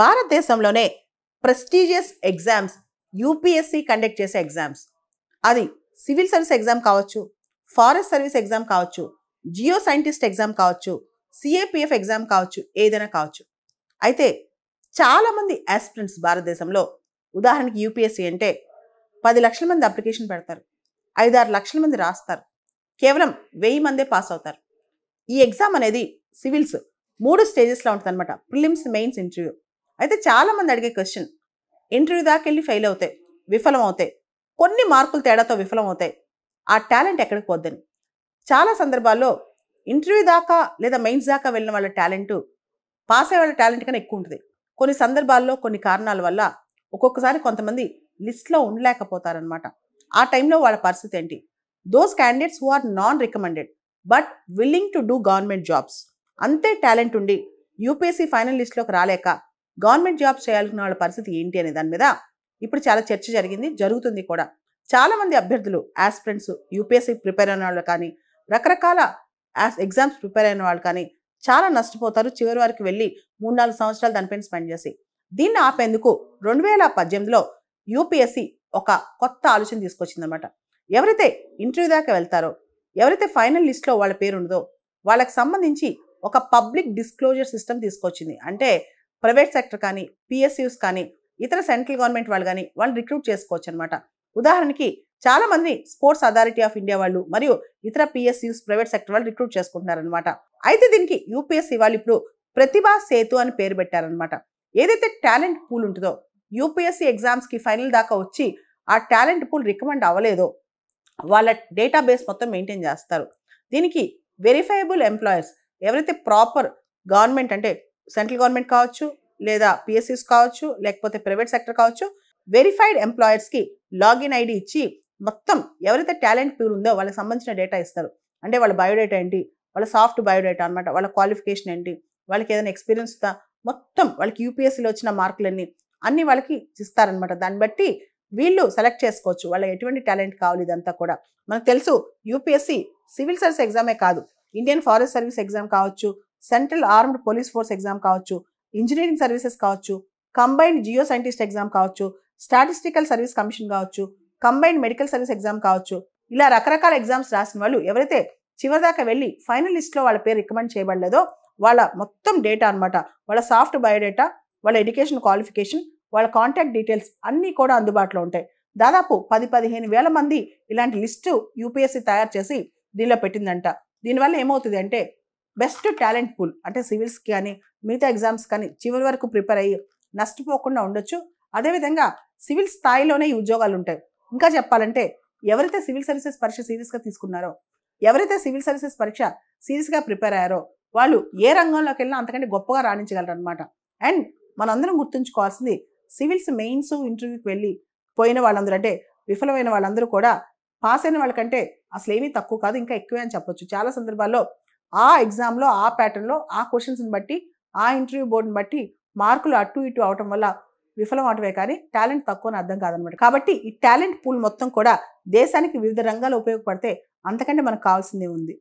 భారతదేశంలోనే prestigious exams UPSC conduct చేసే exams. అది సివిల్ సర్వీస్ ఎగ్జామ్ కావచ్చు, ఫారెస్ట్ సర్వీస్ ఎగ్జామ్ కావచ్చు, జియో సైంటిస్ట్ ఎగ్జామ్ కావచ్చు, సిఏపిఎఫ్ ఎగ్జామ్ కావచ్చు, ఏదైనా కావచ్చు. అయితే చాలామంది ఆస్పిరెంట్స్ భారతదేశంలో, ఉదాహరణకి యూపీఎస్సీ అంటే 10 లక్షల మంది అప్లికేషన్ పెడతారు, 5-6 లక్షల మంది రాస్తారు, కేవలం 1000 మందే పాస్ అవుతారు. ఈ ఎగ్జామ్ అనేది సివిల్స్ 3 స్టేజెస్లో ఉంటుంది అనమాట. Prelims, mains, interview. అయితే చాలామంది అడిగే క్వశ్చన్, ఇంటర్వ్యూ దాకా వెళ్ళి ఫెయిల్ అవుతాయి, విఫలం అవుతాయి, కొన్ని మార్కులు తేడాతో విఫలం అవుతాయి, ఆ టాలెంట్ ఎక్కడికి పోద్దని. చాలా సందర్భాల్లో ఇంటర్వ్యూ దాకా లేదా మెయిన్స్ దాకా వెళ్ళిన వాళ్ళ టాలెంట్ పాస్ అయ్యే వాళ్ళ టాలెంట్ కన్నా ఎక్కువ ఉంటుంది. కొన్ని సందర్భాల్లో కొన్ని కారణాల వల్ల ఒక్కొక్కసారి కొంతమంది లిస్ట్లో ఉండలేకపోతారనమాట. ఆ టైంలో వాళ్ళ పరిస్థితి ఏంటి? Those candidates who are non recommended but willing to do government jobs, అంతే టాలెంట్ ఉండి యూపీఎస్సీ ఫైనల్ లిస్ట్లోకి రాలేక గవర్నమెంట్ జాబ్స్ చేయాలనుకున్న వాళ్ళ పరిస్థితి ఏంటి అనే దాని మీద ఇప్పుడు చాలా చర్చ జరిగింది, జరుగుతుంది కూడా. చాలామంది అభ్యర్థులు, ఆస్పిరెంట్స్, యూపీఎస్సీ ప్రిపేర్ అయిన వాళ్ళు కానీ, రకరకాల ఎగ్జామ్స్ ప్రిపేర్ అయిన వాళ్ళు కానీ చాలా నష్టపోతారు చివరి వరకు వెళ్ళి 3-4 సంవత్సరాలు దానిపైన స్పెండ్ చేసి. దీన్ని ఆపేందుకు 2018లో యూపీఎస్సీ ఒక కొత్త ఆలోచన తీసుకొచ్చిందనమాట. ఎవరైతే ఇంటర్వ్యూ దాకా వెళ్తారో, ఎవరైతే ఫైనల్ లిస్ట్లో వాళ్ళ పేరు ఉండదో వాళ్ళకి సంబంధించి ఒక పబ్లిక్ డిస్క్లోజర్ సిస్టమ్ తీసుకొచ్చింది. అంటే ప్రైవేట్ సెక్టర్ కానీ, పిఎస్యూస్ కానీ, ఇతర సెంట్రల్ గవర్నమెంట్ వాళ్ళు కానీ వాళ్ళు రిక్రూట్ చేసుకోవచ్చు అనమాట. ఉదాహరణకి చాలామంది స్పోర్ట్స్ అథారిటీ ఆఫ్ ఇండియా వాళ్ళు మరియు ఇతర పిఎస్యూస్, ప్రైవేట్ సెక్టర్ వాళ్ళు రిక్రూట్ చేసుకుంటున్నారనమాట. అయితే దీనికి యూపీఎస్సీ వాళ్ళు ఇప్పుడు ప్రతిభా సేతు అని పేరు పెట్టారనమాట. ఏదైతే టాలెంట్ పూల్ ఉంటుందో, యూపీఎస్సీ ఎగ్జామ్స్కి ఫైనల్ దాకా వచ్చి ఆ టాలెంట్ పూల్ రికమెండ్ అవ్వలేదో వాళ్ళ డేటాబేస్ మొత్తం మెయింటైన్ చేస్తారు. దీనికి వెరిఫైయబుల్ ఎంప్లాయర్స్, ఎవరైతే ప్రాపర్ గవర్నమెంట్ అంటే సెంట్రల్ గవర్నమెంట్ కావచ్చు, లేదా పిఎస్సీస్ కావచ్చు, లేకపోతే ప్రైవేట్ సెక్టర్ కావచ్చు, వెరిఫైడ్ ఎంప్లాయర్స్కి లాగిన్ ఐడి ఇచ్చి మొత్తం ఎవరైతే టాలెంట్ పూల్ ఉందో వాళ్ళకి సంబంధించిన డేటా ఇస్తారు. అంటే వాళ్ళ బయోడేటా ఏంటి, వాళ్ళ సాఫ్ట్ బయోడేటా అనమాట, వాళ్ళ క్వాలిఫికేషన్ ఏంటి, వాళ్ళకి ఏదైనా ఎక్స్పీరియన్స్ ఉందా, మొత్తం వాళ్ళకి యూపీఎస్సీలో వచ్చిన మార్కులన్నీ అన్నీ వాళ్ళకి ఇస్తారనమాట. దాన్ని బట్టి వీళ్ళు సెలెక్ట్ చేసుకోవచ్చు వాళ్ళ ఎటువంటి టాలెంట్ కావాలి. ఇదంతా కూడా మనకు తెలుసు. యూపీఎస్సీ సివిల్ సర్వీస్ ఎగ్జామే కాదు, ఇండియన్ ఫారెస్ట్ సర్వీస్ ఎగ్జామ్ కావచ్చు, central armed police force exam కావచ్చు, ఇంజనీరింగ్ సర్వీసెస్ కావచ్చు, కంబైన్డ్ జియో సైంటిస్ట్ ఎగ్జామ్ కావచ్చు, స్టాటిస్టికల్ సర్వీస్ కమిషన్ కావచ్చు, కంబైన్డ్ మెడికల్ సర్వీస్ ఎగ్జామ్ కావచ్చు. ఇలా రకరకాల ఎగ్జామ్స్ రాసిన వాళ్ళు ఎవరైతే చివరిదాకా వెళ్ళి ఫైనల్ లిస్ట్లో వాళ్ళ పేరు రికమెండ్ చేయబడలేదో వాళ్ళ మొత్తం డేటా అనమాట, వాళ్ళ సాఫ్ట్ బయోడేటా, వాళ్ళ ఎడ్యుకేషన్ క్వాలిఫికేషన్, వాళ్ళ కాంటాక్ట్ డీటెయిల్స్ అన్నీ కూడా అందుబాటులో ఉంటాయి. దాదాపు 10-15 వేల మంది ఇలాంటి లిస్టు యూపీఎస్సీ తయారు చేసి దీనిలో పెట్టిందంట. దీనివల్ల ఏమవుతుంది అంటే బెస్ట్ టాలెంట్ పూల్, అంటే సివిల్స్కి కానీ మిగతా ఎగ్జామ్స్ కానీ చివరి వరకు ప్రిపేర్ అయ్యి నష్టపోకుండా ఉండొచ్చు. అదేవిధంగా సివిల్ స్థాయిలోనే ఈ ఉద్యోగాలు ఉంటాయి. ఇంకా చెప్పాలంటే ఎవరైతే సివిల్ సర్వీసెస్ పరీక్ష సీరియస్గా తీసుకున్నారో, ఎవరైతే సివిల్ సర్వీసెస్ పరీక్ష సీరియస్గా ప్రిపేర్ అయ్యారో వాళ్ళు ఏ రంగంలోకి వెళ్ళినా అంతకంటే గొప్పగా రాణించగలరు అనమాట. అండ్ మనందరం గుర్తుంచుకోవాల్సింది, సివిల్స్ మెయిన్స్ ఇంటర్వ్యూకి వెళ్ళి పోయిన వాళ్ళందరూ, అంటే విఫలమైన వాళ్ళందరూ కూడా పాస్ అయిన వాళ్ళకంటే అసలు ఏమీ తక్కువ కాదు, ఇంకా ఎక్కువే అని చెప్పొచ్చు. చాలా సందర్భాల్లో ఆ ఎగ్జామ్లో, ఆ ప్యాటర్న్లో, ఆ క్వశ్చన్స్ని బట్టి, ఆ ఇంటర్వ్యూ బోర్డుని బట్టి మార్కులు అటు ఇటు అవటం వల్ల విఫలం అవటమే కానీ టాలెంట్ తక్కువ అని అర్థం కాదనమాట. కాబట్టి ఈ టాలెంట్ పూల్ మొత్తం కూడా దేశానికి వివిధ రంగాల్లో ఉపయోగపడితే అంతకంటే మనకు కావాల్సిందే ఉంది.